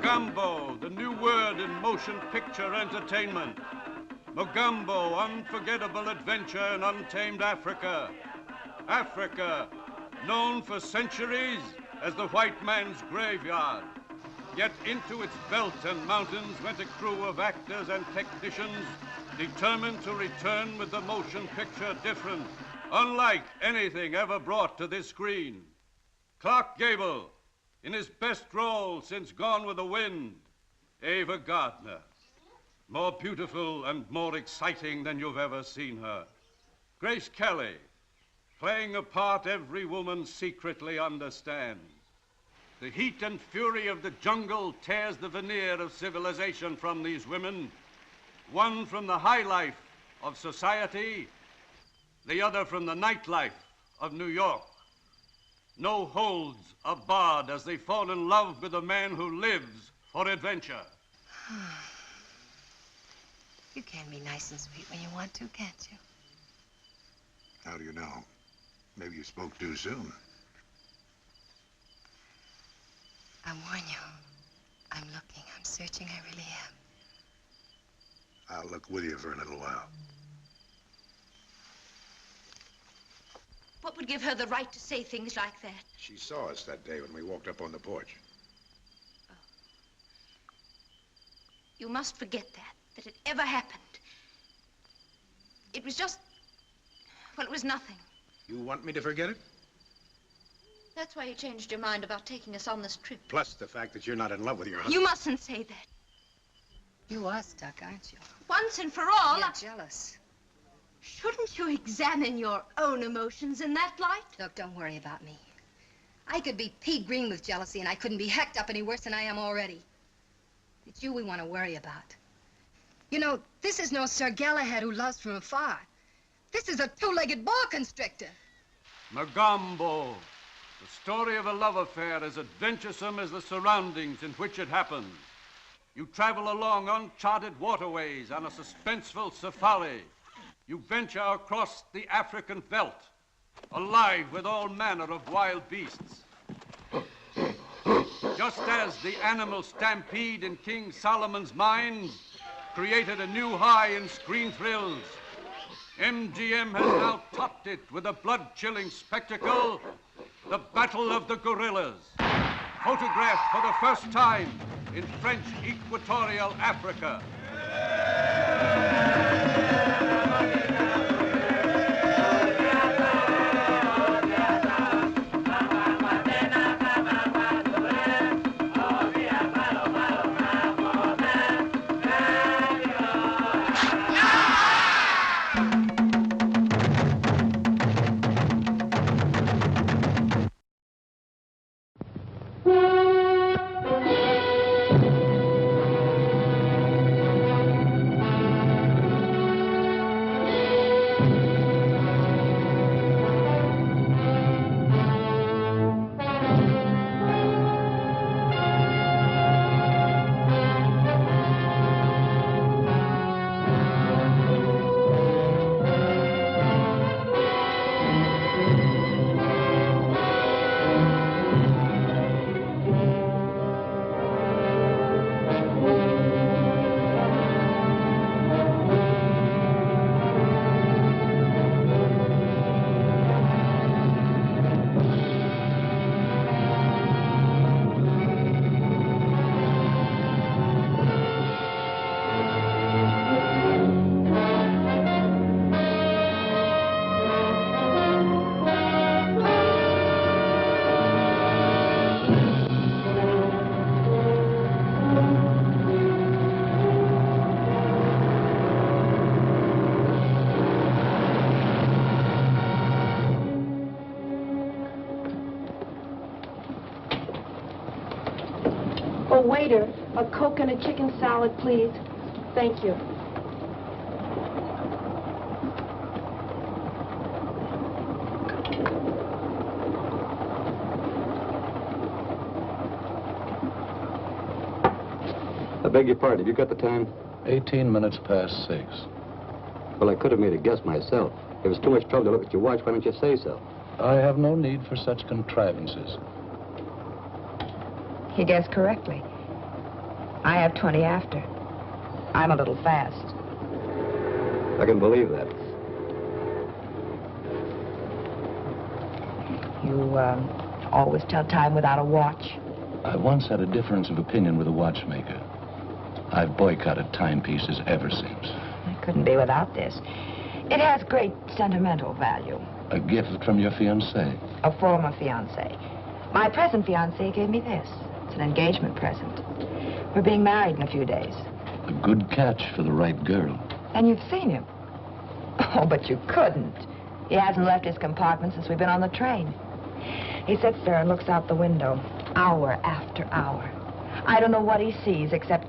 Mogambo, the new word in motion picture entertainment. Mogambo, unforgettable adventure in untamed Africa. Africa, known for centuries as the white man's graveyard. Yet into its veldt and mountains went a crew of actors and technicians determined to return with the motion picture different, unlike anything ever brought to this screen. Clark Gable, in his best role since Gone with the Wind, Ava Gardner. More beautiful and more exciting than you've ever seen her. Grace Kelly, playing a part every woman secretly understands. The heat and fury of the jungle tears the veneer of civilization from these women, one from the high life of society, the other from the nightlife of New York. No holds are barred as they fall in love with a man who lives for adventure. You can be nice and sweet when you want to, can't you? How do you know? Maybe you spoke too soon. I warn you. I'm looking. I'm searching. I really am. I'll look with you for a little while. What would give her the right to say things like that? She saw us that day when we walked up on the porch. Oh. You must forget that it ever happened. It was just, well, it was nothing. You want me to forget it? That's why you changed your mind about taking us on this trip. Plus the fact that you're not in love with your husband. You mustn't say that. You are stuck, aren't you? Once and for all, You're jealous. Shouldn't you examine your own emotions in that light? Look, don't worry about me. I could be pea green with jealousy, and I couldn't be hecked up any worse than I am already. It's you we want to worry about. You know, this is no Sir Galahad who loves from afar. This is a two-legged boa constrictor. Mogambo, the story of a love affair as adventuresome as the surroundings in which it happens. You travel along uncharted waterways on a suspenseful safari. You venture across the African veldt, alive with all manner of wild beasts. Just as the animal stampede in King Solomon's mines created a new high in screen thrills, MGM has now topped it with a blood-chilling spectacle, the Battle of the Gorillas, photographed for the first time in French Equatorial Africa. Oh, waiter, a Coke and a chicken salad, please. Thank you. I beg your pardon, have you got the time? 18 minutes past 6. Well, I could have made a guess myself. If it's too much trouble to look at your watch, why don't you say so? I have no need for such contrivances. He guessed correctly. I have 20 after. I'm a little fast. I can believe that. You, always tell time without a watch? I once had a difference of opinion with a watchmaker. I've boycotted timepieces ever since. I couldn't be without this. It has great sentimental value. A gift from your fiancé. A former fiancé. My present fiancé gave me this. It's an engagement present. We're being married in a few days. A good catch for the right girl. And you've seen him. Oh, but you couldn't. He hasn't left his compartment since we've been on the train. He sits there and looks out the window, hour after hour. I don't know what he sees except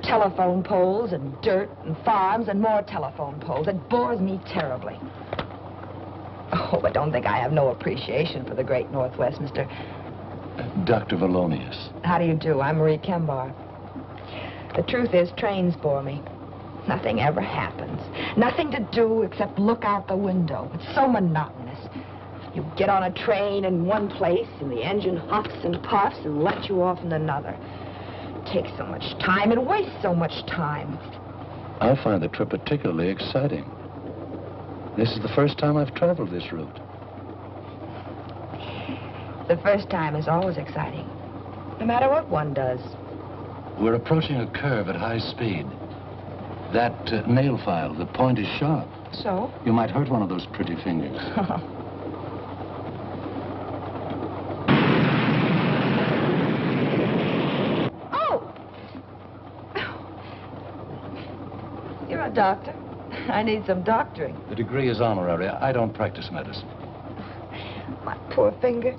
telephone poles and dirt and farms and more telephone poles. It bores me terribly. Oh, but don't think I have no appreciation for the great Northwest, Mr. Dr. Valonius. How do you do? I'm Marie Kembar. The truth is, trains bore me. Nothing ever happens. Nothing to do except look out the window. It's so monotonous. You get on a train in one place, and the engine huffs and puffs and lets you off in another. It takes so much time. It wastes so much time. I find the trip particularly exciting. This is the first time I've traveled this route. The first time is always exciting, no matter what one does. We're approaching a curve at high speed. That nail file, the point is sharp. So? You might hurt one of those pretty fingers. Oh! You're a doctor. I need some doctoring. The degree is honorary. I don't practice medicine. My poor finger.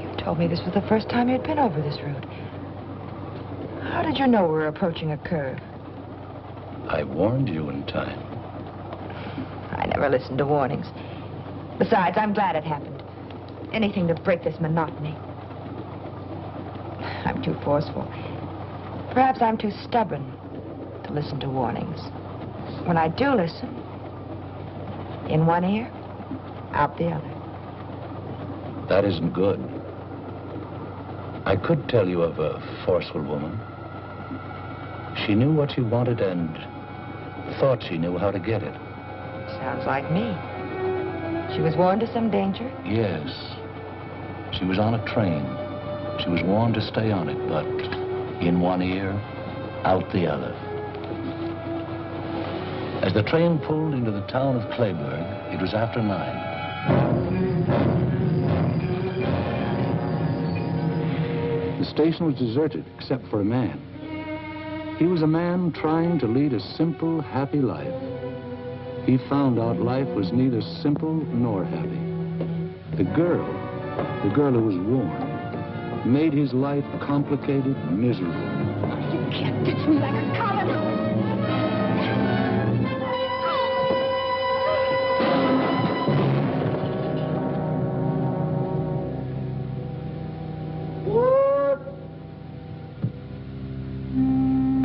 You told me this was the first time you'd been over this route. How did you know we were approaching a curve? I warned you in time. I never listened to warnings. Besides, I'm glad it happened. Anything to break this monotony. I'm too forceful. Perhaps I'm too stubborn to listen to warnings. When I do listen, in one ear, out the other. That isn't good. I could tell you of a forceful woman. She knew what she wanted and thought she knew how to get it. Sounds like me. She was warned of some danger? Yes. She was on a train. She was warned to stay on it, but in one ear, out the other. As the train pulled into the town of Clayburg, it was after 9. The station was deserted, except for a man. He was a man trying to lead a simple, happy life. He found out life was neither simple nor happy. The girl who was warned, made his life complicated, miserable. You can't ditch me like a coward.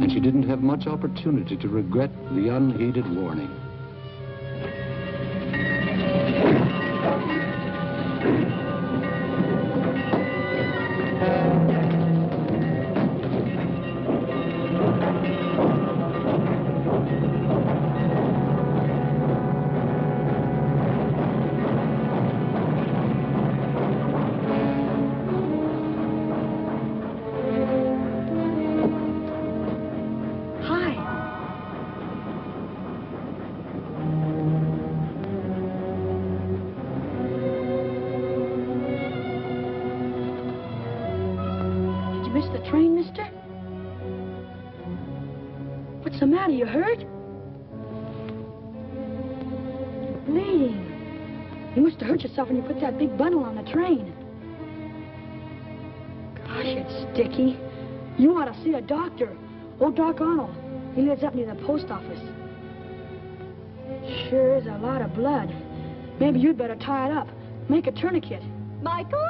And she didn't have much opportunity to regret the unheeded warning. What's the matter? You hurt? You're bleeding. You must have hurt yourself when you put that big bundle on the train. Gosh, it's sticky. You ought to see a doctor. Old Doc Arnold. He lives up near the post office. Sure is a lot of blood. Maybe you'd better tie it up. Make a tourniquet. Michael?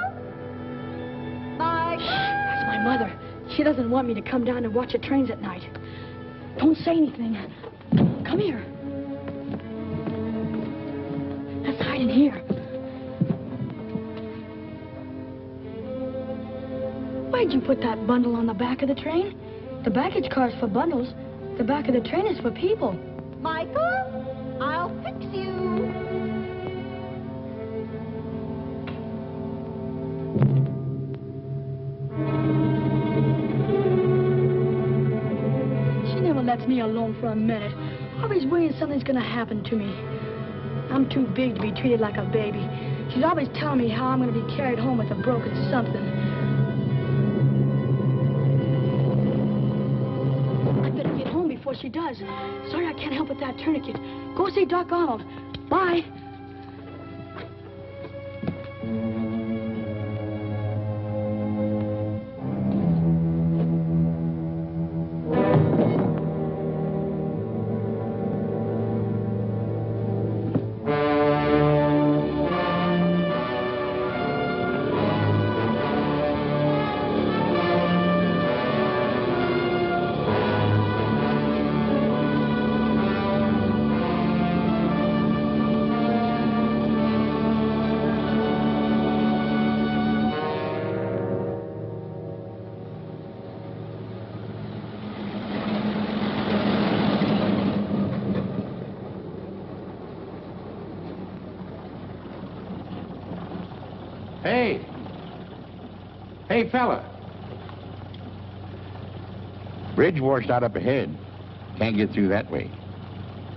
Michael? That's my mother. She doesn't want me to come down and watch the trains at night. Don't say anything. Come here. Let's hide in here. Why'd you put that bundle on the back of the train? The baggage car's for bundles. The back of the train is for people. Michael, I'll fix you. She never lets me alone for a minute. Always worrying something's gonna happen to me. I'm too big to be treated like a baby. She's always telling me how I'm gonna be carried home with a broken something. I better get home before she does. Sorry I can't help with that tourniquet. Go see Doc Arnold. Bye. Hey! Hey, fella! Bridge washed out up ahead. Can't get through that way.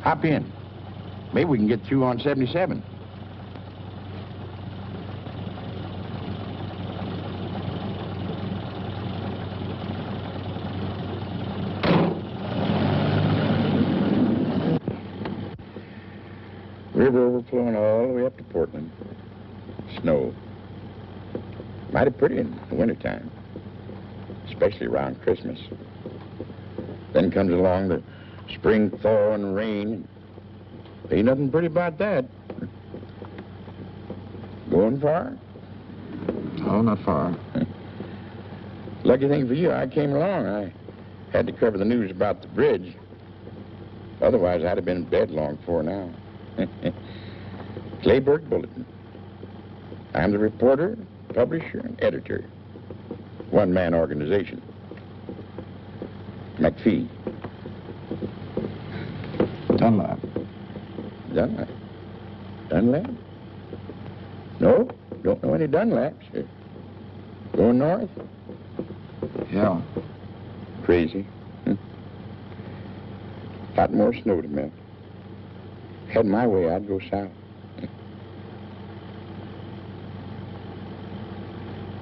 Hop in. Maybe we can get through on 77. River overflowing all the way up to Portland. Snow. Mighty pretty in the wintertime, especially around Christmas. Then comes along the spring thaw and rain. Ain't nothing pretty about that. Going far? Oh, not far. Lucky thing for you, I came along. I had to cover the news about the bridge. Otherwise, I'd have been in bed long before now. Clayburg Bulletin. I'm the reporter, publisher, and editor. One-man organization. McPhee. Dunlap. Dunlap? Dunlap? No, don't know any Dunlaps. Going north? Yeah. Crazy. Lot more snow to melt. Had my way, I'd go south.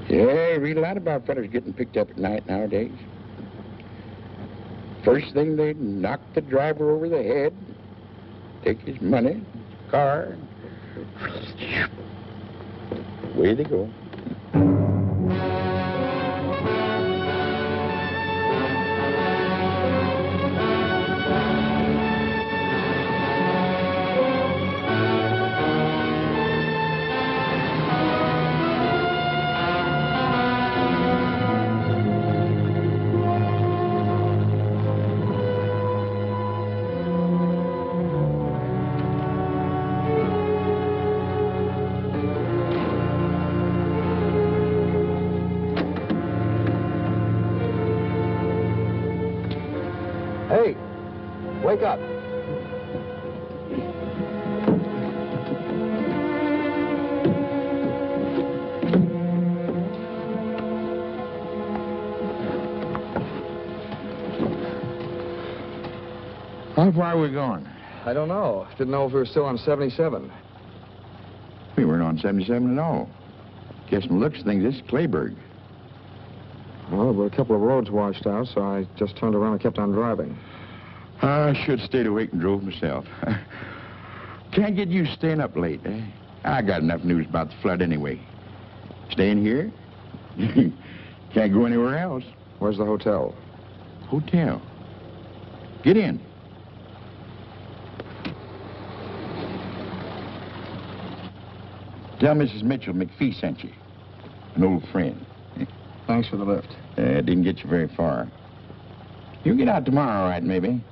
Yeah, you read a lot about fellas getting picked up at night nowadays. First thing, they knock the driver over the head, take his money, his car, away they go. Hey, wake up. How far are we going? I don't know. Didn't know if we were still on 77. We weren't on 77 at all. Guess from the looks of things, this is Clayburg. Well, there were a couple of roads washed out, so I just turned around and kept on driving. I should have stayed awake and drove myself. Can't get used to staying up late, eh? I got enough news about the flood anyway. Staying here? Can't go anywhere else. Where's the hotel? Hotel? Get in. Tell Mrs. Mitchell McPhee sent you. An old friend. Thanks for the lift. It didn't get you very far. You'll get out tomorrow, all right, maybe?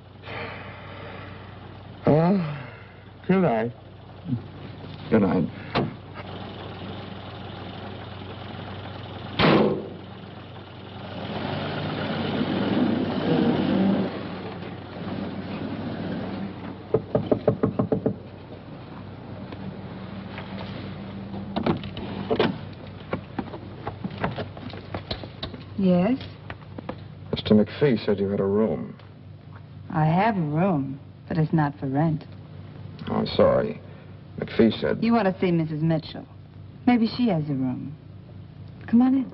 Good night. Good night. Yes? Mr. McPhee said you had a room. I have a room, but it's not for rent. Oh, I'm sorry. McPhee said... You want to see Mrs. Mitchell. Maybe she has a room. Come on in.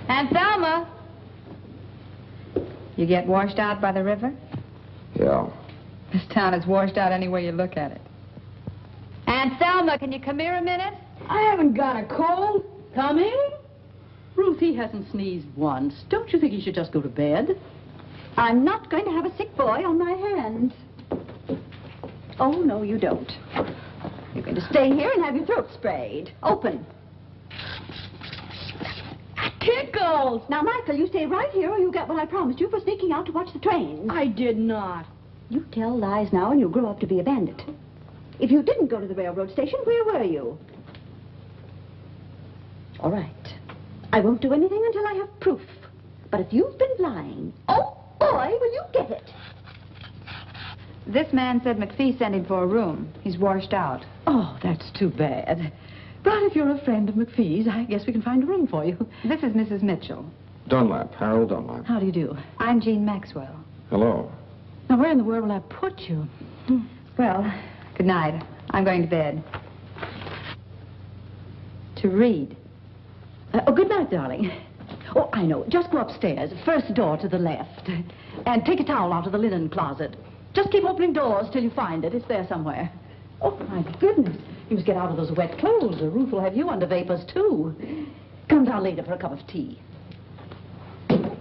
Aunt Thelma! You get washed out by the river? Yeah. This town is washed out any way you look at it. Aunt Thelma, can you come here a minute? I haven't got a cold. Coming? Ruth, he hasn't sneezed once. Don't you think he should just go to bed? I'm not going to have a sick boy on my hands. Oh, no, you don't. You're going to stay here and have your throat sprayed. Open. Tickles! Now, Michael, you stay right here or you get what I promised you for sneaking out to watch the trains. I did not. You tell lies now and you'll grow up to be a bandit. If you didn't go to the railroad station, where were you? All right. I won't do anything until I have proof. But if you've been lying, oh, boy, will you get it. This man said McPhee sent him for a room. He's washed out. Oh, that's too bad. But if you're a friend of McPhee's, I guess we can find a room for you. This is Mrs. Mitchell. Dunlap, Harold Dunlap. How do you do? I'm Jean Maxwell. Hello. Now, where in the world will I put you? Well, good night. I'm going to bed. To read. Oh, good night, darling. Oh, I know. Just go upstairs, first door to the left. And take a towel out of the linen closet. Just keep opening doors till you find it. It's there somewhere. Oh, my goodness. You must get out of those wet clothes, or Ruth will have you under vapors, too. Come down later for a cup of tea.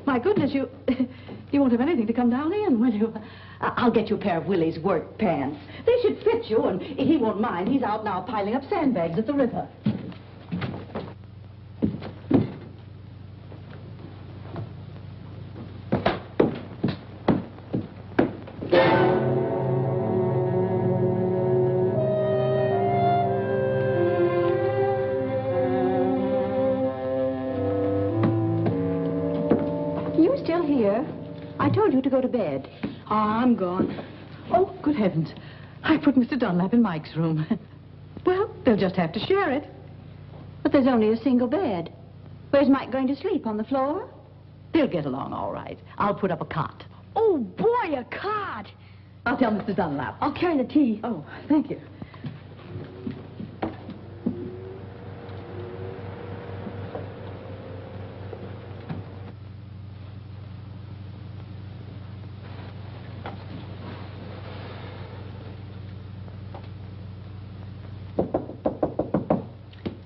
My goodness, you won't have anything to come down in, will you? I'll get you a pair of Willie's work pants. They should fit you, and he won't mind. He's out now piling up sandbags at the river. I told you to go to bed. Oh, I'm gone. Oh, good heavens. I put Mr. Dunlap in Mike's room. Well, they'll just have to share it. But there's only a single bed. Where's Mike going to sleep, on the floor? They'll get along all right. I'll put up a cot. Oh, boy, a cot. I'll tell Mr. Dunlap. I'll carry the tea. Oh, thank you.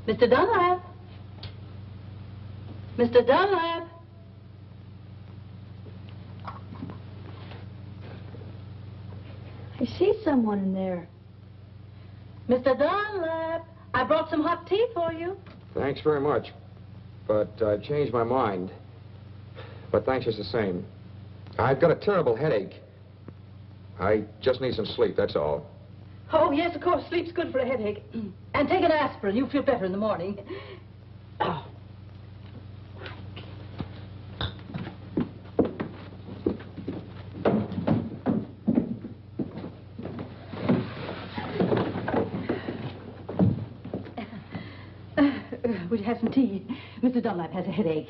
Mr. Dunlap. Mr. Dunlap. I see someone in there. Mr. Dunlap, I brought some hot tea for you. Thanks very much. But I've changed my mind. But thanks just the same. I've got a terrible headache. I just need some sleep, that's all. Oh, yes, of course. Sleep's good for a headache. And take an aspirin. You'll feel better in the morning. Oh. Would you have some tea? Mr. Dunlap has a headache.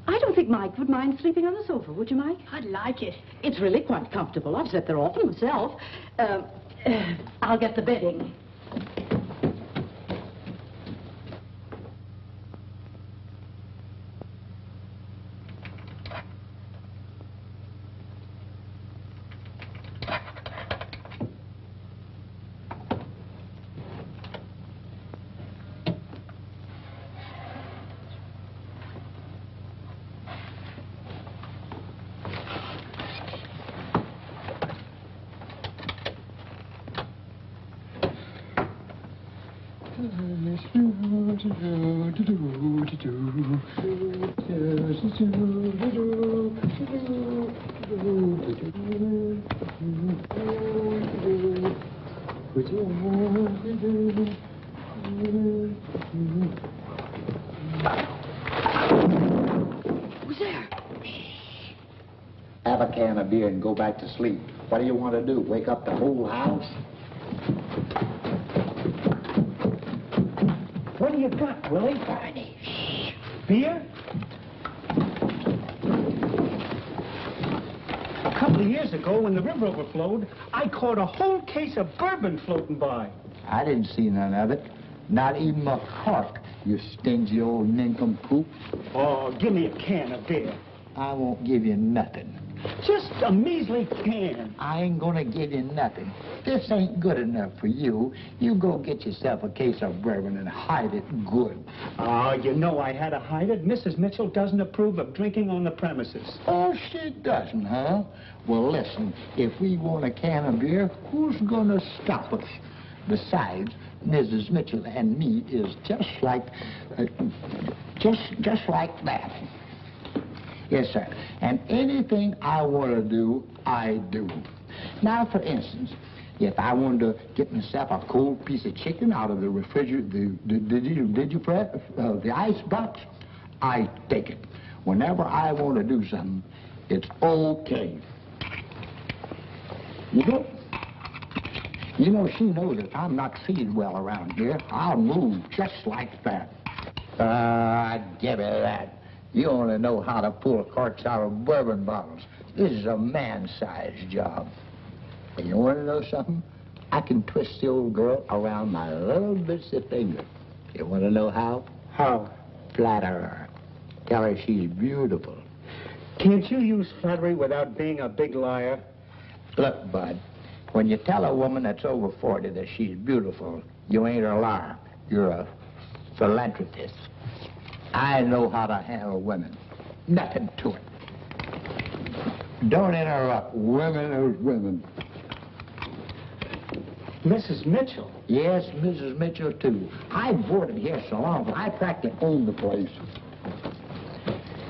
I don't think Mike would mind sleeping on the sofa, would you, Mike? I'd like it. It's really quite comfortable. I've slept there often myself. I'll get the bedding. Who's there? Have a can of beer and go back to sleep. What do you want to do? Wake up the whole house? What do you got, Willie? Shh. Beer? A couple of years ago, when the river overflowed, I caught a whole case of bourbon floating by. I didn't see none of it. Not even a cork, you stingy old nincompoop. Oh, give me a can of beer. I won't give you nothing. Just a measly can. I ain't gonna give you nothing. This ain't good enough for you. You go get yourself a case of bourbon and hide it good. Oh, you know I had to hide it. Mrs. Mitchell doesn't approve of drinking on the premises. Oh, she doesn't, huh? Well, listen, if we want a can of beer, who's gonna stop us? Besides, Mrs. Mitchell and me is just like that. Yes, sir. And anything I want to do, I do. Now, for instance, if I wanted to get myself a cold piece of chicken out of the refrigerator, the ice box, I take it. Whenever I want to do something, it's okay. You know, she knows if I'm not feeling well around here, I'll move just like that. Give me that. You only know how to pull corks out of bourbon bottles. This is a man-sized job. And you want to know something? I can twist the old girl around my little bitsy finger. You want to know how? How? Flatter her. Tell her she's beautiful. Can't you use flattery without being a big liar? Look, Bud, when you tell a woman that's over 40 that she's beautiful, you ain't a liar. You're a philanthropist. I know how to handle women. Nothing to it. Don't interrupt. Women are women. Mrs. Mitchell? Yes, Mrs. Mitchell, too. I've boarded here so long, but I practically own the place.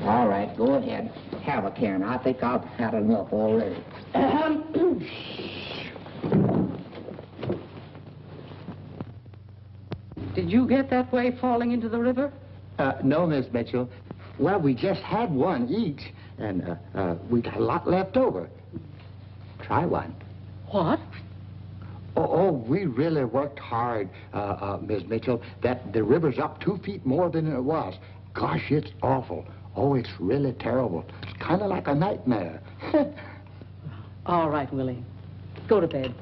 All right, go ahead. Have a can. I think I've had enough already. Did you get that way falling into the river? No, Miss Mitchell. Well, we just had one each, and we got a lot left over. Try one. What? Oh, we really worked hard, Miss Mitchell. The river's up 2 feet more than it was. Gosh, it's awful. Oh, it's really terrible. It's kind of like a nightmare. All right, Willie. Go to bed.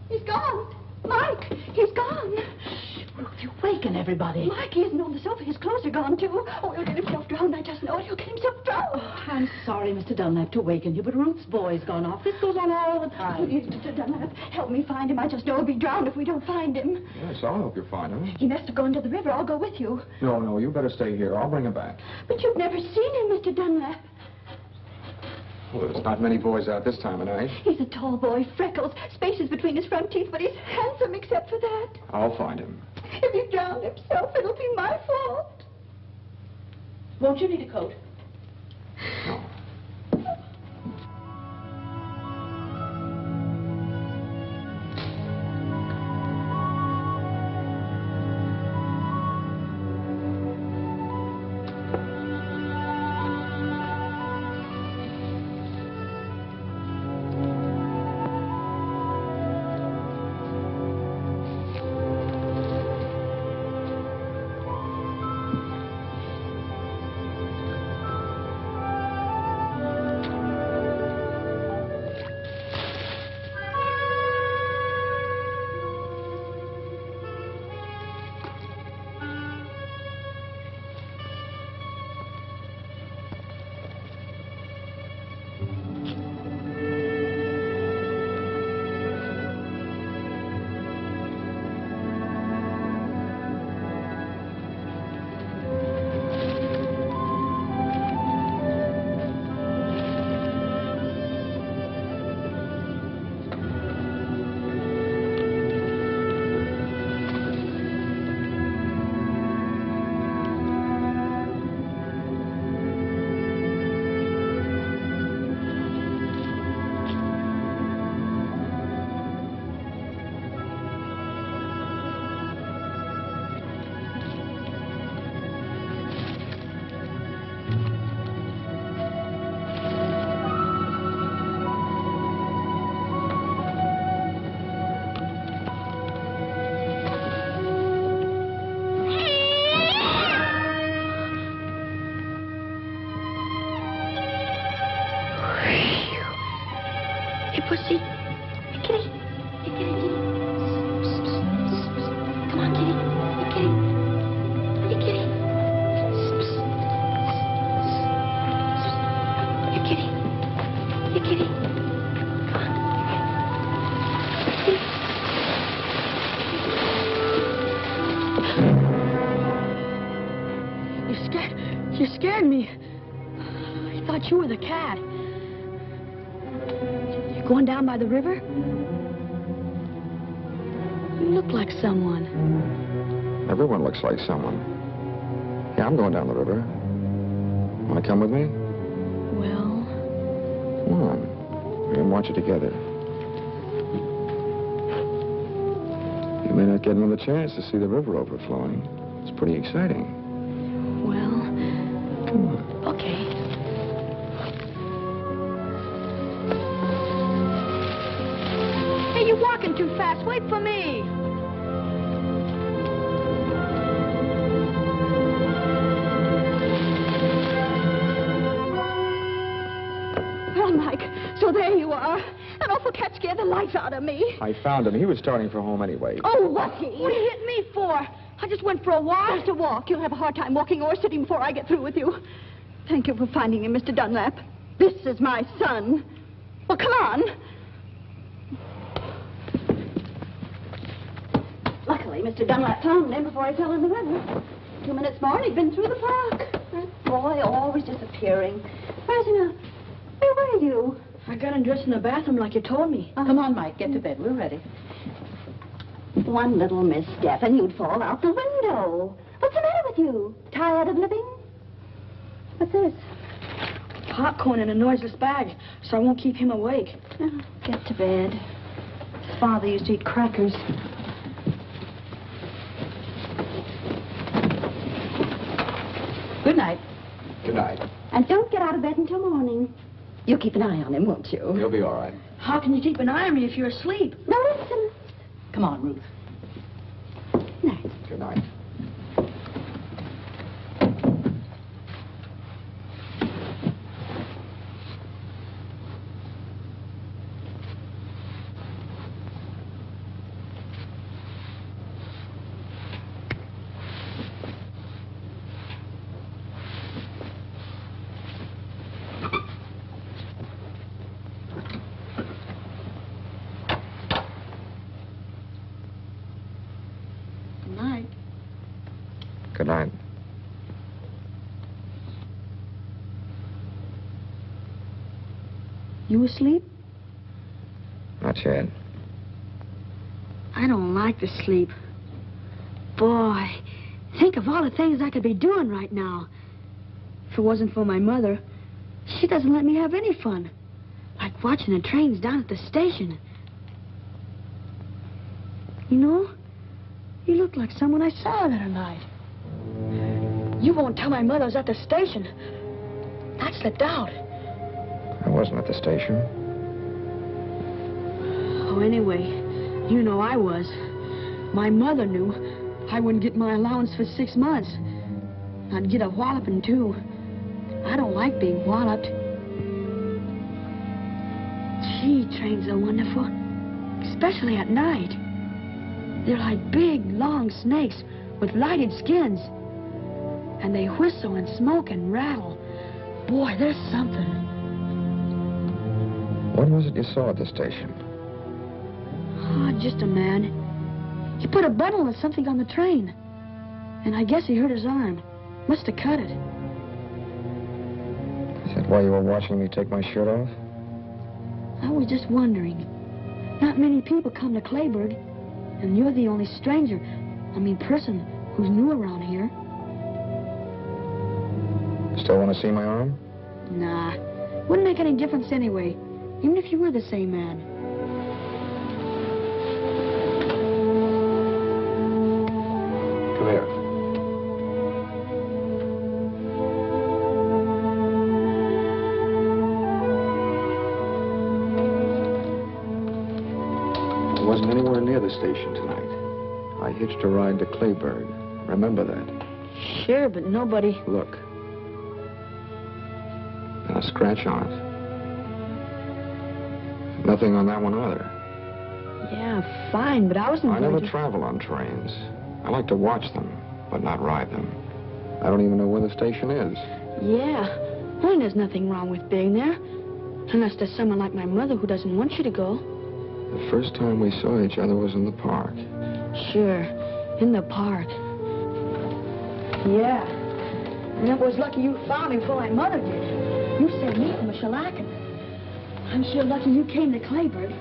He's gone. Mike, he's gone. Ruth, you waken everybody. Mike, he isn't on the sofa. His clothes are gone, too. Oh, he'll get himself drowned. I just know it. He'll get himself drowned. Oh, I'm sorry, Mr. Dunlap, to waken you, but Ruth's boy's gone off. This goes on all the time. Please, Mr. Dunlap, help me find him. I just know he'll be drowned if we don't find him. Yes, I'll help you find him. He must have gone to the river. I'll go with you. No, you better stay here. I'll bring him back. But you've never seen him, Mr. Dunlap. Well, there's not many boys out this time of night. He's a tall boy, freckles, spaces between his front teeth, but he's handsome except for that. I'll find him. If he drowned himself, it'll be my fault. Won't you need a coat? No. Pussy. Hey, kitty. Hey, kitty, kitty. Psst, psst, psst, psst. Come on, kitty. Hey, kitty. Hey, kitty. Psst, psst, psst, psst. Hey, kitty. Hey, kitty. Come on. You scared me. I thought you were the cat. You going down by the river? You look like someone. Everyone looks like someone. Yeah, I'm going down the river. Want to come with me? Well... Come on. We can watch it together. You may not get another chance to see the river overflowing. It's pretty exciting. Well... Come on. Okay. Hey, you're walking too fast. Wait for me. Well, Mike, so there you are. That awful cat scared the life out of me. I found him. He was starting for home anyway. Oh, lucky. What did you hit me for? I just went for a walk. Just a walk. You'll have a hard time walking or sitting before I get through with you. Thank you for finding him, Mr. Dunlap. This is my son. Well, come on. Luckily, Mr. Dunlap found him before he fell in the river. 2 minutes more and he'd been through the park. That boy always disappearing. Where's he now? Where were you? I got undressed in the bathroom like you told me. Come on, Mike, get to bed. We're ready. One little misstep and you'd fall out the window. What's the matter with you? Tired of living? What's this? Popcorn in a noiseless bag, so I won't keep him awake. Oh, get to bed. His father used to eat crackers. Good night. Good night. And don't get out of bed until morning. You'll keep an eye on him, won't you? He'll be all right. How can you keep an eye on me if you're asleep? No, listen. Come on, Ruth. Night. Good night. Good night. You asleep? Not yet. I don't like to sleep. Boy, think of all the things I could be doing right now. If it wasn't for my mother, she doesn't let me have any fun. Like watching the trains down at the station. You know, you look like someone I saw the other night. You won't tell my mother I was at the station. That slipped out. I wasn't at the station. Oh, anyway, you know I was. My mother knew I wouldn't get my allowance for 6 months. I'd get a walloping, too. I don't like being walloped. Gee, trains are wonderful. Especially at night. They're like big, long snakes with lighted skins. And they whistle and smoke and rattle. Boy, there's something. What was it you saw at the station? Oh, just a man. He put a bundle of something on the train. And I guess he hurt his arm. Must have cut it. Is that why you were watching me take my shirt off? I was just wondering. Not many people come to Clayburg. And you're the only stranger, person, who's new around here. Still want to see my arm? Nah. Wouldn't make any difference anyway. Even if you were the same man. Come here. I wasn't anywhere near the station tonight. I hitched a ride to Clayburg. Remember that? Sure, but nobody... Look. A scratch on it. Nothing on that one either. Yeah, fine, but I wasn't I going never to... travel on trains. I like to watch them, but not ride them. I don't even know where the station is. Yeah. Well, there's nothing wrong with being there. Unless there's someone like my mother who doesn't want you to go. The first time we saw each other was in the park. Sure, in the park. Yeah. And it was lucky you found me before my mother did. You saved me from a shellacking. I'm sure lucky you came to Clayburg.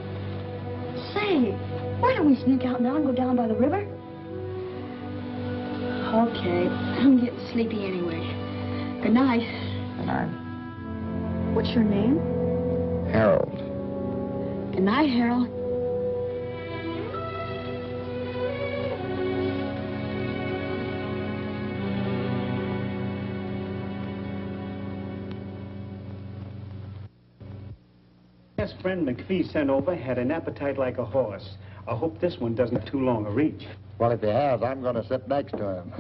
Say, why don't we sneak out now and go down by the river? Okay, I'm getting sleepy anyway. Good night. Good night. What's your name? Harold. Good night, Harold. Best friend McPhee sent over had an appetite like a horse. I hope this one doesn't have too long a reach. Well, if he has, I'm going to sit next to him.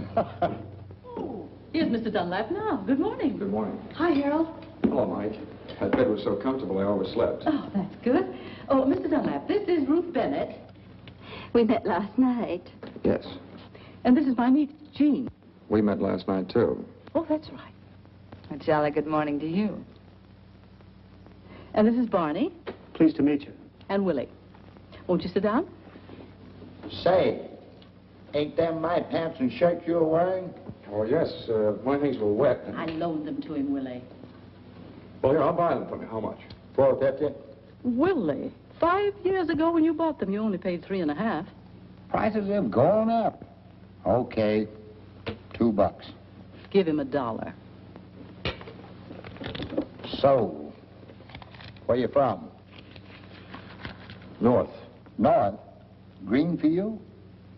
Here's Mr. Dunlap now. Good morning. Good morning. Hi, Harold. Hello, Mike. That bed was so comfortable I overslept. Oh, that's good. Oh, Mr. Dunlap, this is Ruth Bennett. We met last night. Yes. And this is my niece, Jean. We met last night, too. Oh, that's right. A jolly good morning to you. And this is Barney. Pleased to meet you. And Willie. Won't you sit down? Say, ain't them my pants and shirts you're wearing? Oh, yes. My things were wet. I loaned them to him, Willie. Well, here, I'll buy them for me. How much? $4.50. Willie, 5 years ago when you bought them, you only paid $3.50. Prices have gone up. Okay, $2. Give him $1. So, where you from? North. North? Greenfield?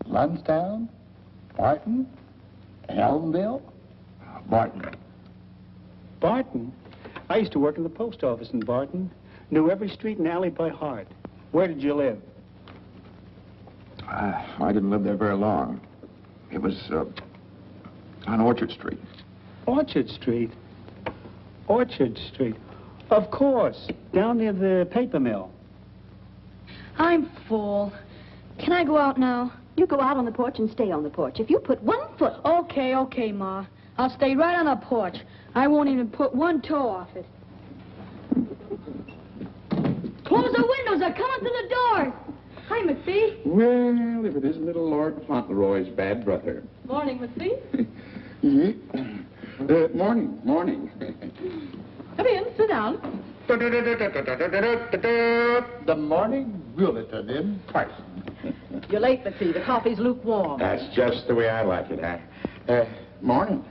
Lunstown? Barton? Elmville? Barton. Barton? I used to work in the post office in Barton. Knew every street and alley by heart. Where did you live? I didn't live there very long. It was on Orchard Street. Orchard Street? Orchard Street. Of course. Down near the paper mill. I'm full. Can I go out now? You go out on the porch and stay on the porch. If you put one foot... Okay, Ma. I'll stay right on the porch. I won't even put one toe off it. Close the windows. They're coming through the door. Hi, McPhee. Well, if it isn't little Lord Fauntleroy's bad brother. Morning, McPhee. Morning. Come in, sit down. The morning bulletin in person. You're late, McPhee. The coffee's lukewarm. That's just the way I like it, huh? Morning.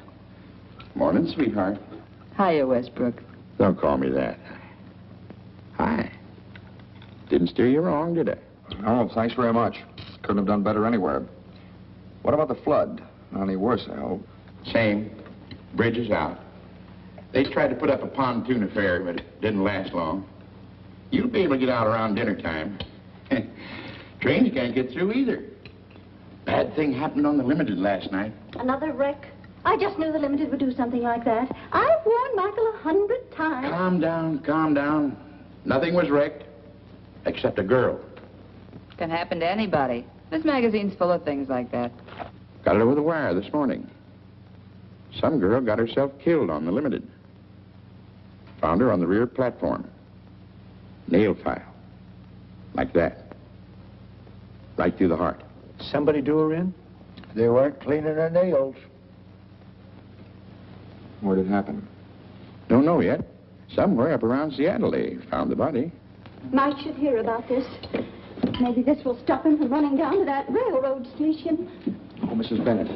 Morning, sweetheart. Hiya, Westbrook. Don't call me that. Hi. Didn't steer you wrong, did I? Oh, thanks very much. Couldn't have done better anywhere. What about the flood? Not any worse, I hope. Same. Bridge is out. They tried to put up a pontoon affair, but it didn't last long. You'll be able to get out around dinner time. Trains can't get through either. Bad thing happened on the Limited last night. Another wreck? I just knew the Limited would do something like that. I've warned Michael 100 times. Calm down. Nothing was wrecked, except a girl. Can happen to anybody. This magazine's full of things like that. Got it over the wire this morning. Some girl got herself killed on the Limited. Found her on the rear platform. Nail file. Like that. Right through the heart. Somebody do her in? They weren't cleaning their nails. Where did it happen? Don't know yet. Somewhere up around Seattle they found the body. Mike should hear about this. Maybe this will stop him from running down to that railroad station. Oh, Mrs. Bennett.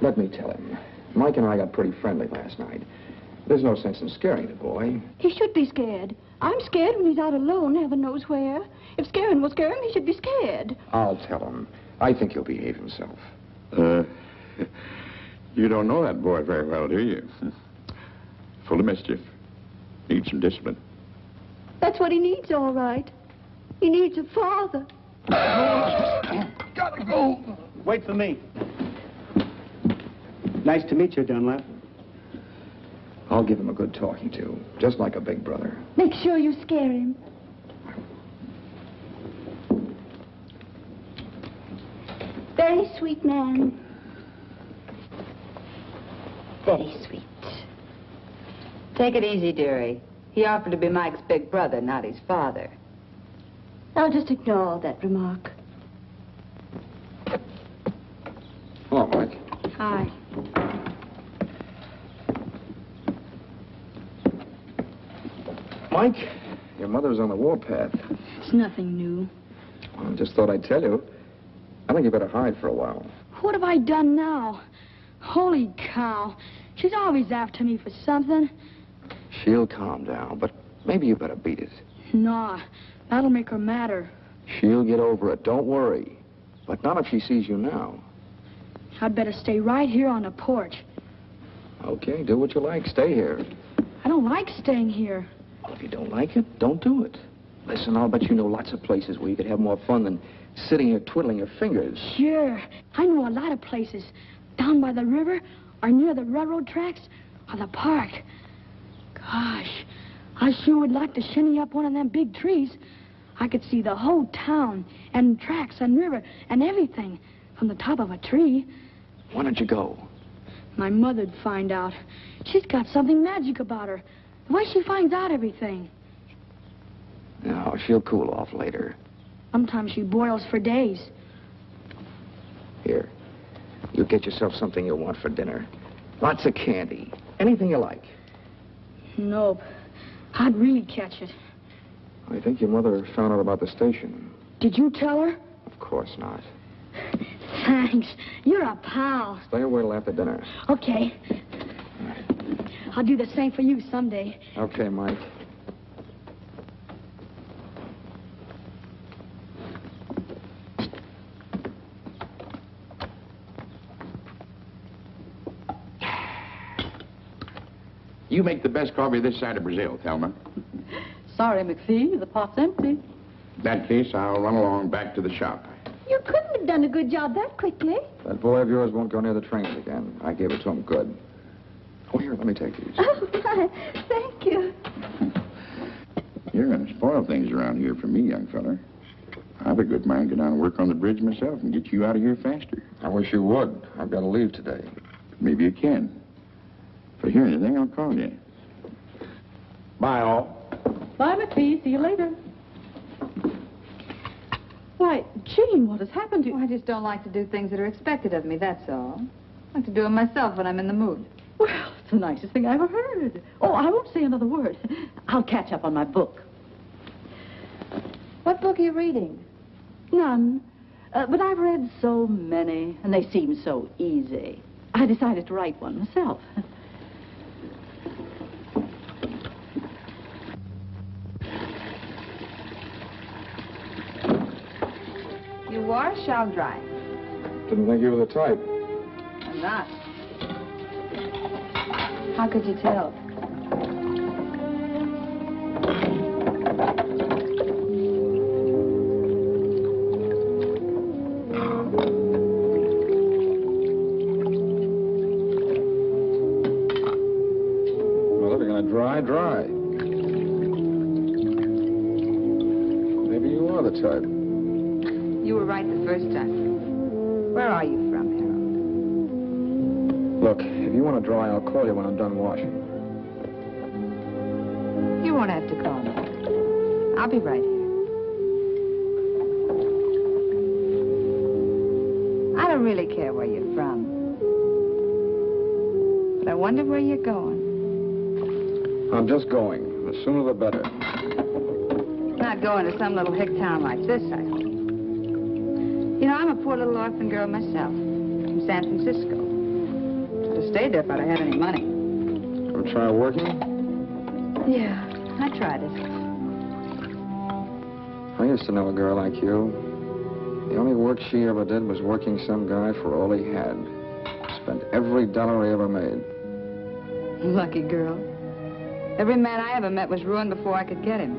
Let me tell him. Mike and I got pretty friendly last night. There's no sense in scaring the boy. He should be scared. I'm scared when he's out alone, heaven knows where. If scaring will scare him, he should be scared. I'll tell him. I think he'll behave himself. You don't know that boy very well, do you? Full of mischief. Needs some discipline. That's what he needs, all right. He needs a father. Gotta go. Wait for me. Nice to meet you, Dunlap. I'll give him a good talking to, just like a big brother. Make sure you scare him. Very sweet man. Very sweet. Take it easy, dearie. He offered to be Mike's big brother, not his father. I'll just ignore that remark. Hello, Mike. Hi. Mike, your mother's on the warpath. It's nothing new. Well, I just thought I'd tell you. I think you better hide for a while. What have I done now? Holy cow. She's always after me for something. She'll calm down, but maybe you better beat it. Nah, that'll make her madder. She'll get over it, don't worry. But not if she sees you now. I'd better stay right here on the porch. Okay, do what you like. Stay here. I don't like staying here. Well, if you don't like it, don't do it. Listen, I'll bet you know lots of places where you could have more fun than sitting here twiddling your fingers. Sure. I know a lot of places. Down by the river, or near the railroad tracks, or the park. Gosh, I sure would like to shinny up one of them big trees. I could see the whole town, and tracks, and river, and everything from the top of a tree. Why don't you go? My mother'd find out. She's got something magic about her. The way she finds out everything. No, she'll cool off later. Sometimes she boils for days. Here, you get yourself something you'll want for dinner. Lots of candy. Anything you like. Nope. I'd really catch it. I think your mother found out about the station. Did you tell her? Of course not. Thanks. You're a pal. Stay away till after dinner. Okay. I'll do the same for you someday. Okay, Mike. You make the best coffee this side of Brazil, Thelma. Sorry, McPhee, the pot's empty. In that case, I'll run along back to the shop. You couldn't have done a good job that quickly. That boy of yours won't go near the trains again. I gave it to him good. Oh, here, let me take these. Oh, my. Thank you. You're going to spoil things around here for me, young feller. I've a good mind to go down and work on the bridge myself and get you out of here faster. I wish you would. I've got to leave today. Maybe you can. If I hear anything, I'll call you. Bye, all. Bye, McPhee. See you later. Why, Jean, what has happened to you? I just don't like to do things that are expected of me, that's all. I like to do them myself when I'm in the mood. Well, it's the nicest thing I ever heard. Oh, I won't say another word. I'll catch up on my book. What book are you reading? None. But I've read so many, and they seem so easy. I decided to write one myself. You wash, I'll dry. Didn't think you were the type. I'm not. How could you tell? Well, if you're going to dry. Maybe you are the type. You were right the first time. Where are you from, Harold? Look, if you want to dry, I'll call you when I'm done washing. You won't have to call me. I'll be right here. I don't really care where you're from. But I wonder where you're going. I'm just going. The sooner the better. Not going to some little hick town like this, I hope. You know, I'm a poor little orphan girl myself, from San Francisco. I'd have stayed there if I'd have had any money. Ever try working? Yeah, I tried it. I used to know a girl like you. The only work she ever did was working some guy for all he had. Spent every dollar he ever made. Lucky girl. Every man I ever met was ruined before I could get him.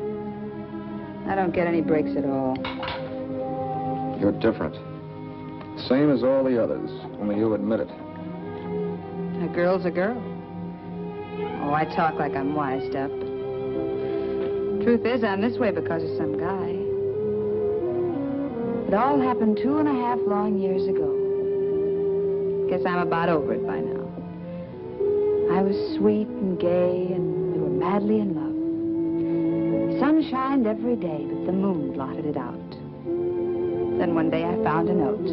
I don't get any breaks at all. You're different. Same as all the others, only you admit it. A girl's a girl. Oh, I talk like I'm wised up. Truth is, I'm this way because of some guy. It all happened 2.5 long years ago. Guess I'm about over it by now. I was sweet and gay, and we were madly in love. The sun shined every day, but the moon blotted it out. Then one day I found a note.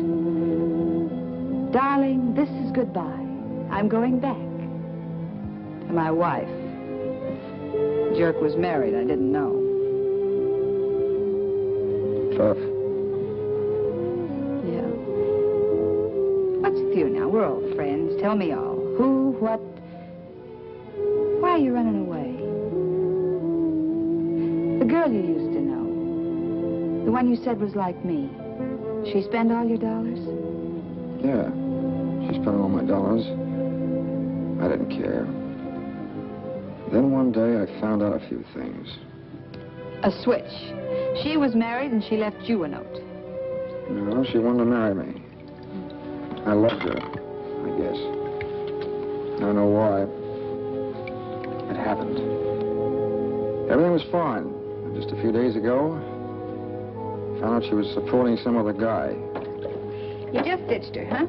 Darling, this is goodbye. I'm going back. To my wife. The jerk was married. I didn't know. Tough. Yeah. What's with you now? We're old friends. Tell me all. Who, what? Why are you running away? The girl you used to know. The one you said was like me. She spend all your dollars? Yeah. She spent all my dollars. I didn't care. Then one day I found out a few things. A switch. She was married and she left you a note. No, she wanted to marry me. I loved her, I guess. I don't know why. It happened. Everything was fine. And just a few days ago, I found out she was supporting some other guy. You just ditched her, huh?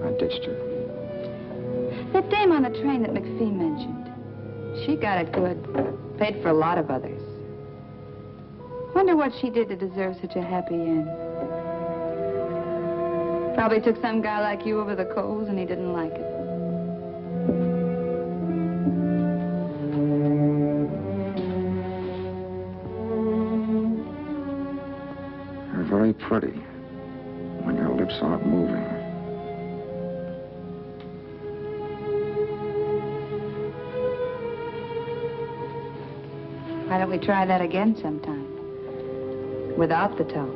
I ditched her. That dame on the train that McPhee mentioned. She got it good. Paid for a lot of others. Wonder what she did to deserve such a happy end. Probably took some guy like you over the coals and he didn't like it. You're very pretty when your lips aren't moving. Why don't we try that again sometime? Without the toe.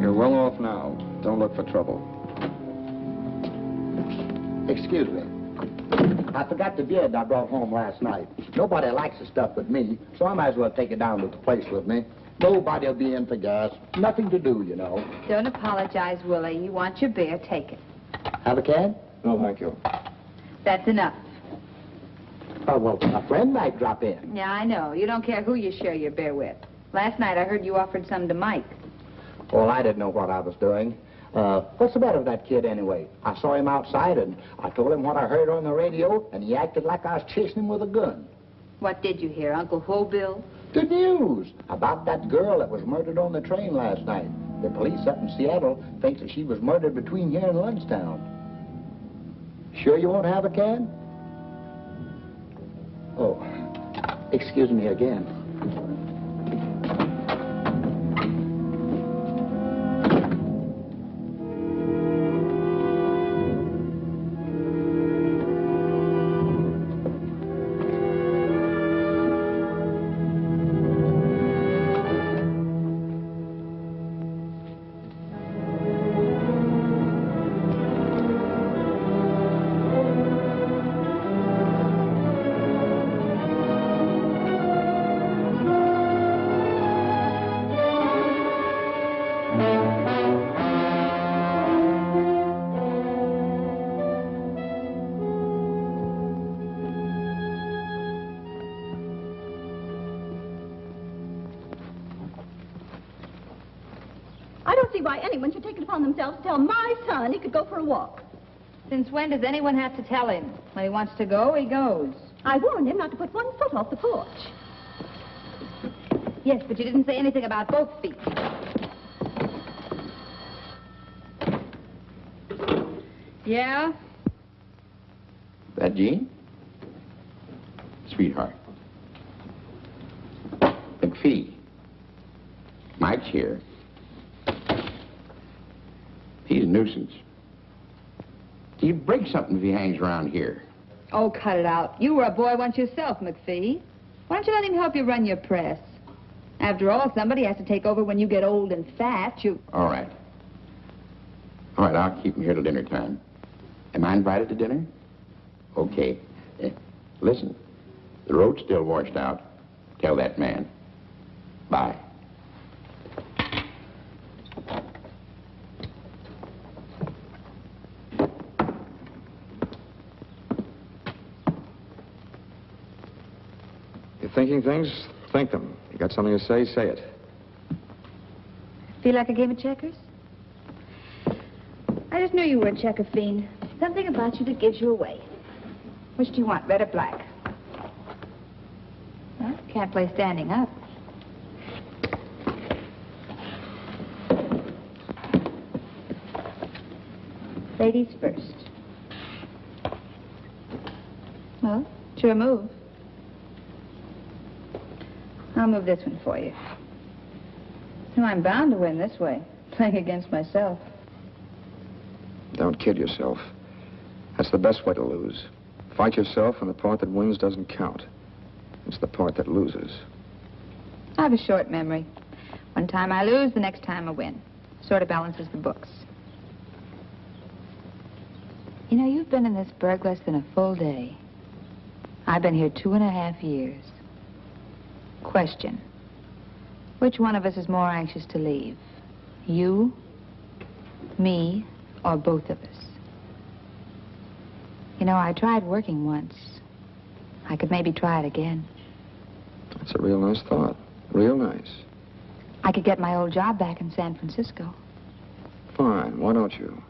You're well off now. Don't look for trouble. Excuse me. I forgot the beard I brought home last night. Nobody likes the stuff but me, so I might as well take it down to the place with me. Nobody'll be in for gas. Nothing to do, you know. Don't apologize, Willie. You want your beer, take it. Have a can? No, thank you. That's enough. Oh, well, a friend might drop in. Yeah, I know. You don't care who you share your beer with. Last night I heard you offered some to Mike. Well, I didn't know what I was doing. What's the matter with that kid anyway? I saw him outside and I told him what I heard on the radio and he acted like I was chasing him with a gun. What did you hear, Uncle Bill? The news about that girl that was murdered on the train last night. The police up in Seattle think that she was murdered between here and Lundstown. Sure you won't have a can? Oh, excuse me again. Why anyone should take it upon themselves to tell my son he could go for a walk. Since when does anyone have to tell him? When he wants to go, he goes. I warned him not to put one foot off the porch. Yes, but you didn't say anything about both feet. Yeah? That Jean? Sweetheart. McPhee. Mike's here. He's a nuisance. He'd break something if he hangs around here. Oh, cut it out. You were a boy once yourself, McPhee. Why don't you let him help you run your press? After all, somebody has to take over when you get old and fat. All right. All right, I'll keep him here till dinner time. Am I invited to dinner? Okay. Listen, the road's still washed out. Tell that man. Bye. You're thinking things Think them. You got something to say it. Feel like a game of checkers? I just knew you were a checker fiend. Something about you that gives you away. Which do you want, red or black? Well, can't play standing up. Ladies first. Well, it's your move. I'll move this one for you. No, I'm bound to win this way, playing against myself. Don't kid yourself. That's the best way to lose. Fight yourself, and the part that wins doesn't count. It's the part that loses. I have a short memory. One time I lose, the next time I win. Sort of balances the books. You know, you've been in this burg less than a full day. I've been here 2.5 years. Question. Which one of us is more anxious to leave? You, me, or both of us? You know, I tried working once. I could maybe try it again. That's a real nice thought. Real nice. I could get my old job back in San Francisco. Fine. Why don't you?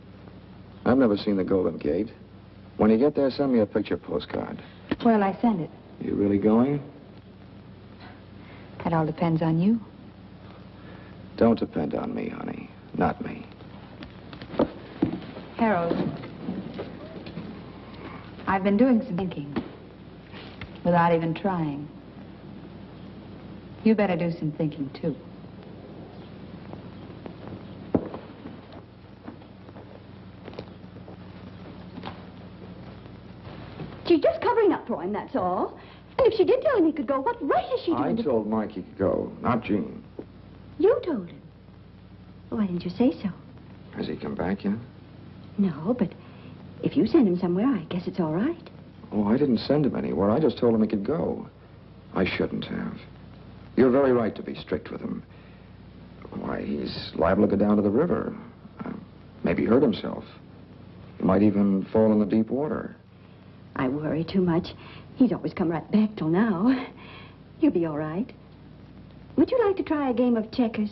I've never seen the Golden Gate. When you get there, send me a picture postcard. Where'll I send it? You really going? That all depends on you. Don't depend on me, honey. Not me. Harold, I've been doing some thinking without even trying. You better do some thinking, too. She's just covering up for him, that's all. And if she did tell him he could go, what right is she I doing? told Mike he could go, not Jean. You told him. Why didn't you say so? Has he come back yet? No, but if you send him somewhere, I guess it's all right. Oh, I didn't send him anywhere. I just told him he could go. I shouldn't have. You're very right to be strict with him. Why, he's liable to go down to the river. Maybe hurt himself. He might even fall in the deep water. I worry too much. He's always come right back till now. You'll be all right. Would you like to try a game of checkers?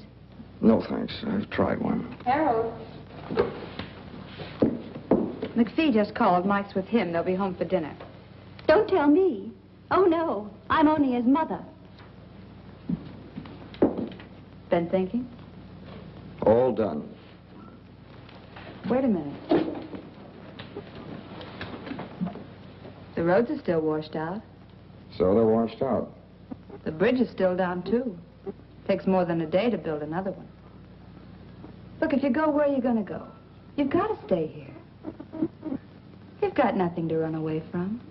No, thanks. I've tried one. Harold. McPhee just called. Mike's with him. They'll be home for dinner. Don't tell me. Oh, no. I'm only his mother. Been thinking? All done. Wait a minute. The roads are still washed out. So they're washed out. The bridge is still down, too. Takes more than a day to build another one. Look, if you go, where are you going to go? You've got to stay here. You've got nothing to run away from.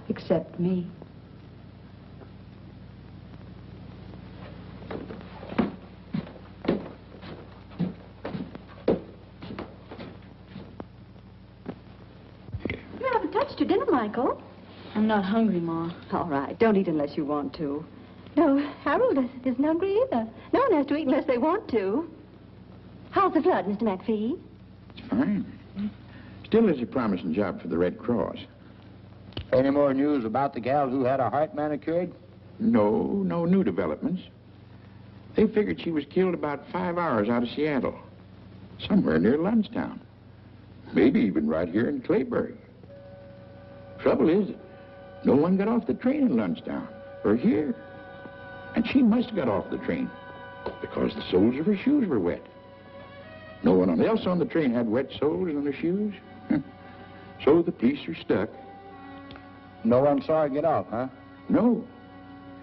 Except me. You haven't touched your dinner, Michael. I'm not hungry, Ma. All right, don't eat unless you want to. No, Harold isn't hungry either. No one has to eat unless they want to. How's the flood, Mr. McPhee? It's fine. Still is a promising job for the Red Cross. Any more news about the gal who had her heart manicured? No new developments. They figured she was killed about 5 hours out of Seattle. Somewhere near Lundstown. Maybe even right here in Clayburg. Trouble is, no one got off the train in Lundstown, or here. And she must have got off the train, because the soles of her shoes were wet. No one else on the train had wet soles on their shoes. So the police are stuck. No one saw her get off, huh? No.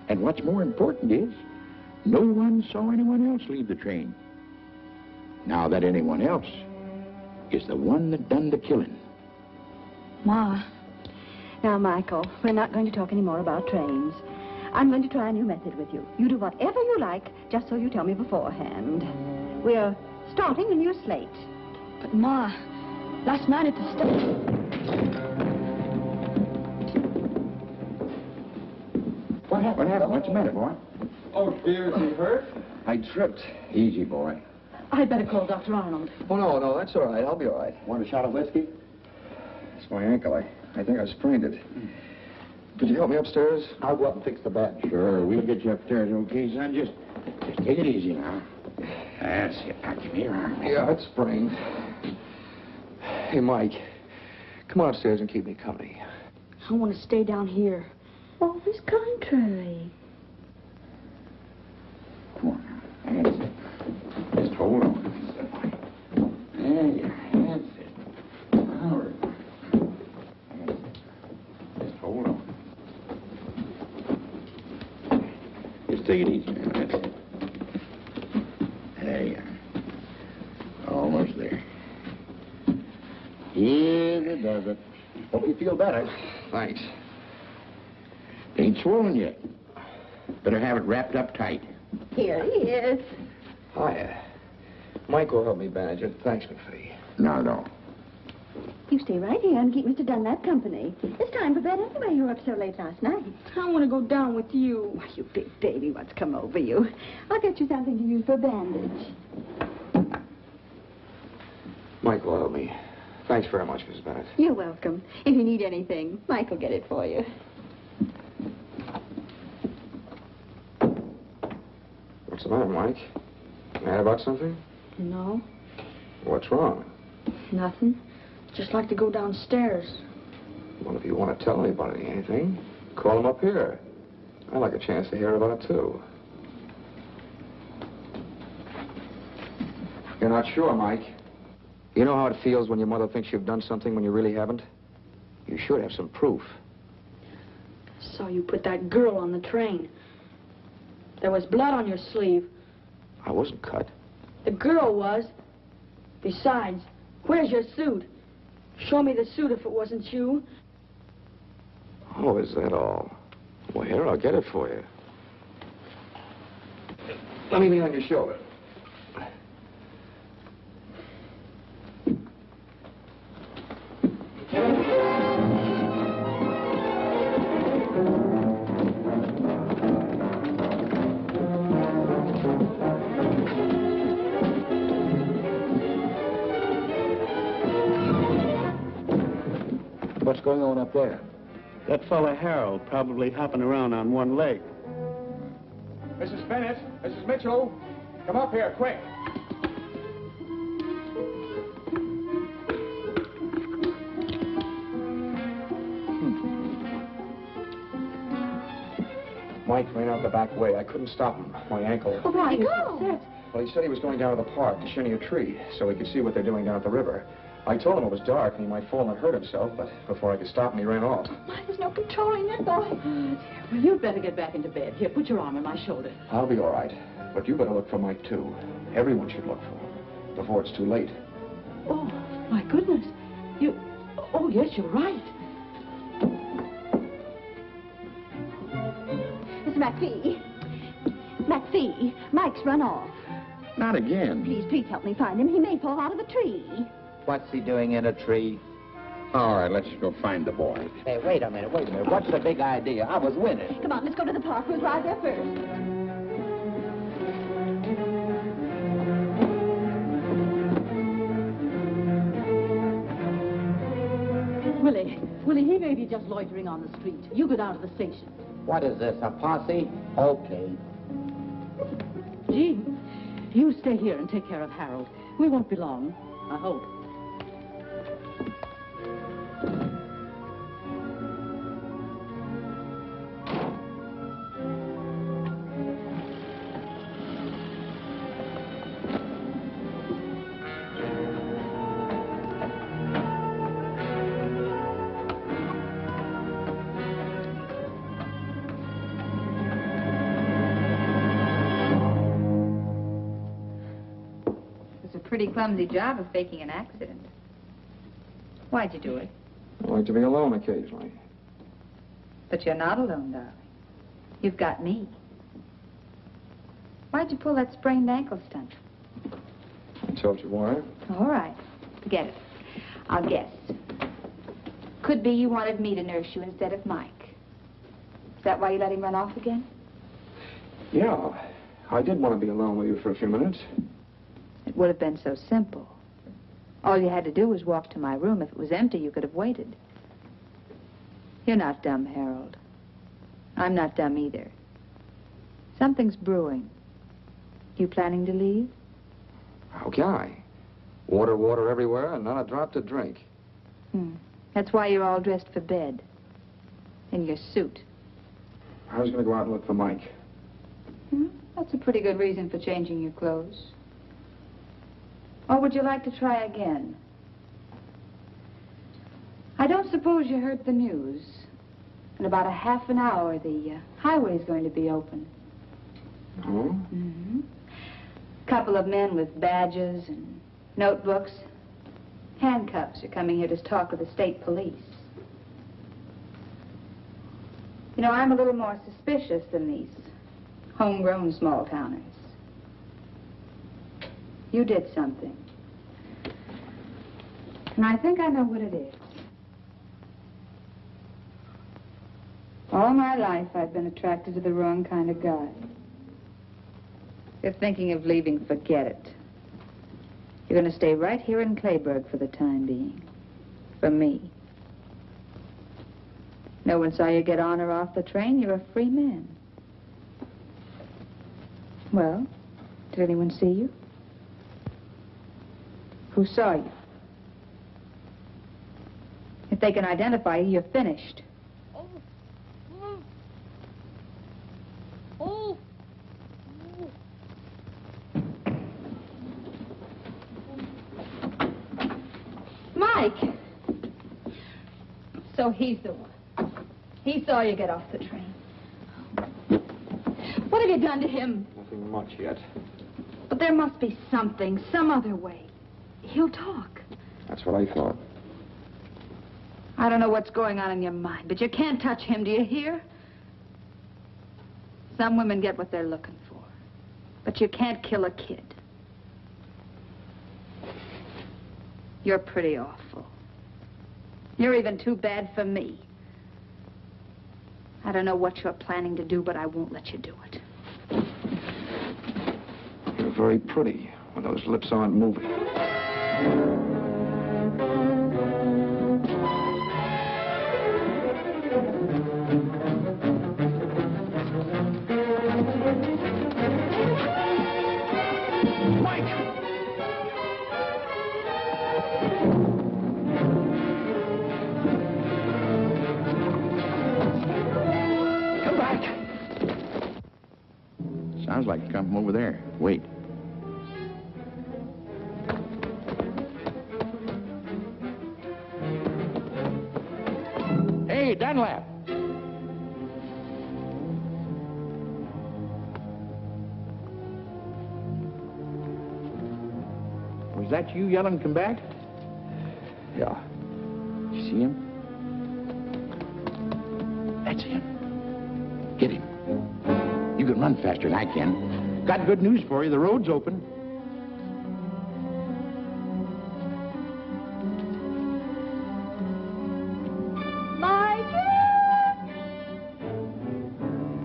And what's more important is, no one saw anyone else leave the train. Now that anyone else is the one that done the killing. Ma. Now, Michael, we're not going to talk any more about trains. I'm going to try a new method with you. You do whatever you like, just so you tell me beforehand. We're starting a new slate. But, Ma, last night at the station... What happened? What's the matter, boy? Oh, dear, is he hurt? I tripped. Easy, boy. I'd better call Dr. Arnold. Oh, no, that's all right. I'll be all right. Want a shot of whiskey? It's my ankle. I think I sprained it. Could you help me upstairs? I'll go up and fix the bed. Sure, we'll get you upstairs, okay, son? Just take it easy now. That's it. Now, give me your arm. Yeah, it's sprained. Hey, Mike, come on upstairs and keep me company. I want to stay down here. Always contrary. Come on now. That's it. Just hold on. There you are. That's it. All right. That's it. Just hold on. Just take it easy now. That's it. There you are. Almost there. Yes, it does it. Hope you feel better. Thanks. Ain't swollen yet. Better have it wrapped up tight. Here he is. Hiya. Mike will help me bandage it. Thanks, McPhee. No, no. You stay right here and keep Mr. Dunlap company. It's time for bed anyway. You were up so late last night. I want to go down with you. Why, you big baby, what's come over you? I'll get you something to use for a bandage. Mike will help me. Thanks very much, Mrs. Bennett. You're welcome. If you need anything, Mike will get it for you. What's the matter, Mike? Mad about something? No, What's wrong? nothing. Just like to go downstairs. Well, if you want to tell anybody anything, call them up here. I'd like a chance to hear about it, too. You're not sure, Mike? You know how it feels when your mother thinks you've done something when you really haven't? You should have some proof. Saw you put that girl on the train. There was blood on your sleeve. I wasn't cut. The girl was. Besides, where's your suit? Show me the suit if it wasn't you. Oh, is that all? Well, here, I'll get it for you. Let me lean on your shoulder. What's going on up there? That fella Harold probably hopping around on one leg. Mrs. Bennett, Mrs. Mitchell, come up here, quick. Mike ran out the back way. I couldn't stop him. My ankle. Oh, why go? Well, he said he was going down to the park to shinny a tree so he could see what they're doing down at the river. I told him it was dark and he might fall and hurt himself, but before I could stop him, he ran off. Why, there's no controlling that boy. Well, you'd better get back into bed. Here, put your arm on my shoulder. I'll be all right, but you better look for Mike, too. Everyone should look for him before it's too late. Oh, my goodness. You... Oh, yes, you're right. Mr. McPhee. McPhee, Mike's run off. Not again. Please help me find him. He may fall out of the tree. What's he doing in a tree? All right, let's go find the boy. Hey, wait a minute. What's the big idea? I was winning. Come on, let's go to the park. We'll drive there first. Willie, he may be just loitering on the street. You go down to the station. What is this, a posse? Okay. Jean, you stay here and take care of Harold. We won't be long, I hope. Pretty clumsy job of faking an accident. Why'd you do it? I like to be alone occasionally. But you're not alone, darling. You've got me. Why'd you pull that sprained ankle stunt? I told you why. All right. Forget it. I'll guess. Could be you wanted me to nurse you instead of Mike. Is that why you let him run off again? Yeah, I did want to be alone with you for a few minutes. It would have been so simple. All you had to do was walk to my room. If it was empty, you could have waited. You're not dumb, Harold. I'm not dumb either. Something's brewing. You planning to leave? How can I? Water everywhere and not a drop to drink. That's why you're all dressed for bed. In your suit. I was going to go out and look for Mike. That's a pretty good reason for changing your clothes. Or would you like to try again? I don't suppose you heard the news. In about a half an hour, the highway's going to be open. Oh? Couple of men with badges and notebooks. Handcuffs are coming here to talk with the state police. You know, I'm a little more suspicious than these homegrown small-towners. You did something. And I think I know what it is. All my life, I've been attracted to the wrong kind of guy. If you're thinking of leaving, forget it. You're going to stay right here in Clayburg for the time being. For me. No one saw you get on or off the train. You're a free man. Well, did anyone see you? Who saw you? If they can identify you, you're finished. Mike! So he's the one. He saw you get off the train. What have you done to him? Nothing much yet. But there must be something, some other way. He'll talk. That's what I thought. I don't know what's going on in your mind, but you can't touch him, do you hear? Some women get what they're looking for. But you can't kill a kid. You're pretty awful. You're even too bad for me. I don't know what you're planning to do, but I won't let you do it. You're very pretty when those lips aren't moving. Sounds like it come from over there. Wait. Hey, Dunlap. Was that you yelling, come back? Yeah. You see him? That's him. Get him. You can run faster than I can. Got good news for you. The road's open.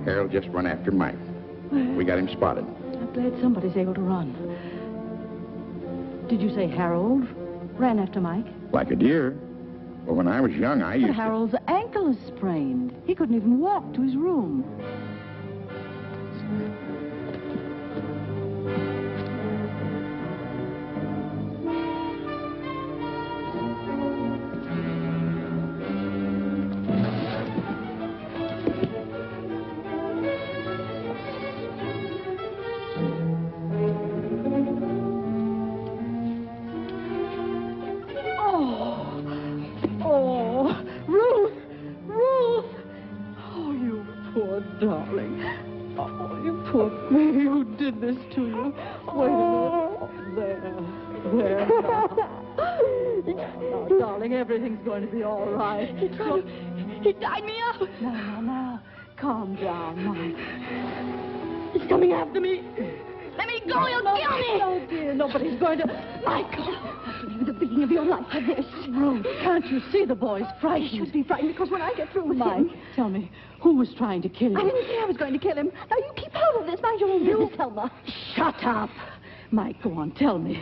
Harold just run after Mike. We got him spotted. I'm glad somebody's able to run. Did you say Harold ran after Mike? Like a deer. Well, when I was young, I used But Harold's ankle is sprained. He couldn't even walk to his room. Everything's going to be all right. He tied me up. Now. Calm down, Mike. He's coming after me. Let me go, he'll kill me. No, dear, nobody's going to... Michael, I'll give you the beating of your life for this. Ruth, can't you see the boy's frightened? He should be frightened because when I get through with Mike, him... tell me, who was trying to kill you? I didn't say I was going to kill him. Now, you keep out of this. Mind your own business, Thelma. Shut up. Mike, go on, tell me.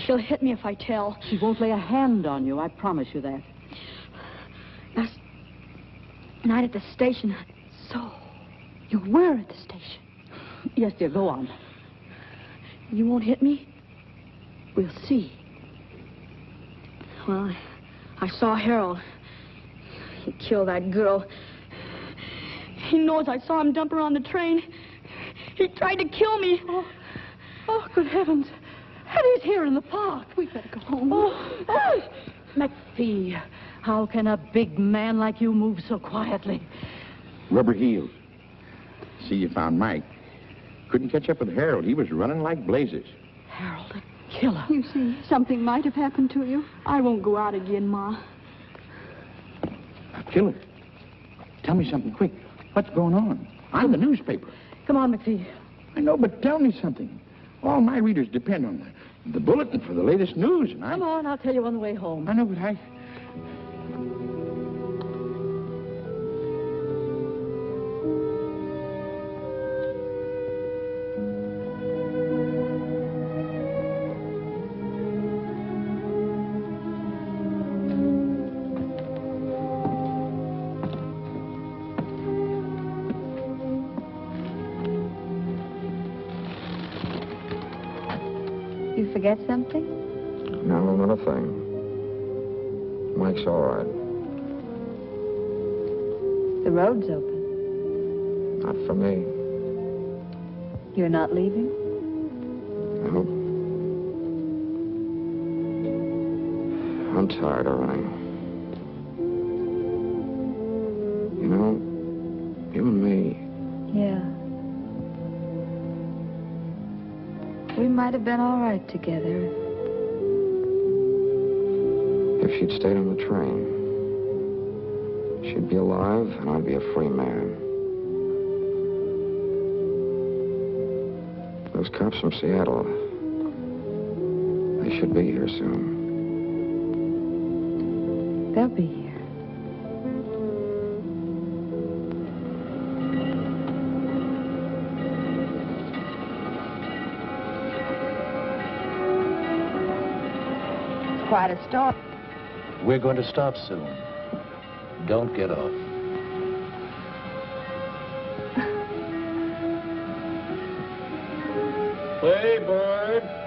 She'll hit me if I tell. She won't lay a hand on you, I promise you that. Last night at the station, I So, you were at the station. Yes, dear, go on. You won't hit me? We'll see. Well, I saw Harold. He killed that girl. He knows I saw him dump her on the train. He tried to kill me. Oh, good heavens. Eddie's here in the park. We better go home. Oh, McPhee, how can a big man like you move so quietly? Rubber heels. See, you found Mike. Couldn't catch up with Harold. He was running like blazes. Harold, a killer. You see, something might have happened to you. I won't go out again, Ma. A killer? Tell me something quick. What's going on? I'm the newspaper. Come on, McPhee. I know, but tell me something. All my readers depend on the bulletin for the latest news, and Come on, I'll tell you on the way home. I know, but I... You forget something? No, not a thing. Mike's all right. The road's open. Not for me. You're not leaving? No. I'm tired of running. You know, you and me, Yeah. We might have been all right together. if she'd stayed on the train, she'd be alive and I'd be a free man. Those cops from Seattle, they should be here soon. They'll be here. Quite a start. We're going to start soon. Don't get off. Hey, bird.